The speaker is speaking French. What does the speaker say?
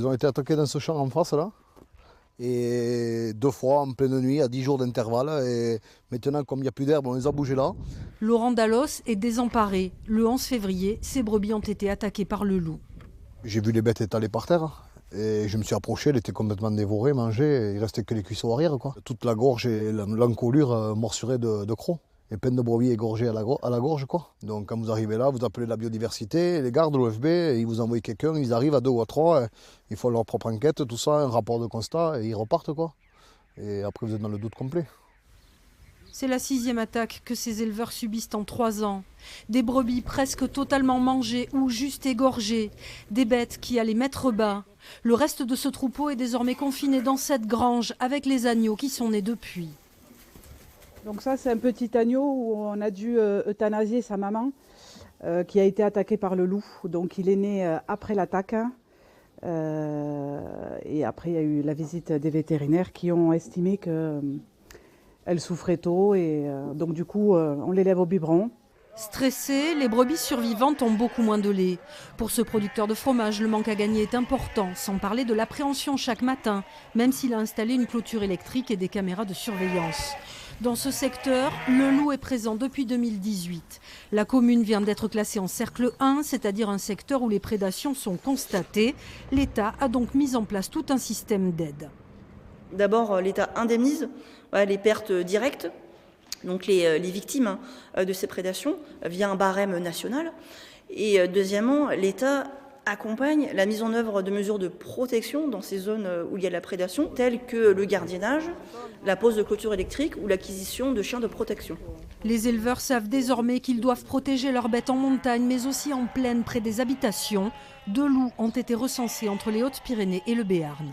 Ils ont été attaqués dans ce champ en face là. Et 2 fois en pleine nuit à 10 jours d'intervalle. Et maintenant, comme il n'y a plus d'herbe, on les a bougés là. Laurent Dallos est désemparé. Le 11 février, ses brebis ont été attaquées par le loup. J'ai vu les bêtes étalées par terre. Et je me suis approché, elle était complètement dévorée, mangée. Il restait que les cuisseaux arrière, quoi. Toute la gorge et l'encolure morsurée de crocs. Et plein de brebis égorgées à la gorge, quoi. Donc quand vous arrivez là, vous appelez la biodiversité, les gardes, l'OFB, ils vous envoient quelqu'un, ils arrivent à 2 ou à 3, ils font leur propre enquête, tout ça, un rapport de constat, et ils repartent, quoi. Et après vous êtes dans le doute complet. C'est la 6e attaque que ces éleveurs subissent en 3 ans. Des brebis presque totalement mangées ou juste égorgées. Des bêtes qui allaient mettre bas. Le reste de ce troupeau est désormais confiné dans cette grange avec les agneaux qui sont nés depuis. Donc ça, c'est un petit agneau où on a dû euthanasier sa maman qui a été attaquée par le loup. Donc il est né après l'attaque. Et après, il y a eu la visite des vétérinaires qui ont estimé qu'elle souffrait tôt. Et donc du coup, on l'élève au biberon. Stressées, les brebis survivantes ont beaucoup moins de lait. Pour ce producteur de fromage, le manque à gagner est important, sans parler de l'appréhension chaque matin, même s'il a installé une clôture électrique et des caméras de surveillance. Dans ce secteur, le loup est présent depuis 2018. La commune vient d'être classée en cercle 1, c'est-à-dire un secteur où les prédations sont constatées. L'État a donc mis en place tout un système d'aide. D'abord, l'État indemnise les pertes directes, donc les victimes de ces prédations, via un barème national. Et deuxièmement, l'État accompagne la mise en œuvre de mesures de protection dans ces zones où il y a la prédation, telles que le gardiennage, la pose de clôtures électriques ou l'acquisition de chiens de protection. Les éleveurs savent désormais qu'ils doivent protéger leurs bêtes en montagne, mais aussi en plaine près des habitations. 2 loups ont été recensés entre les Hautes-Pyrénées et le Béarn.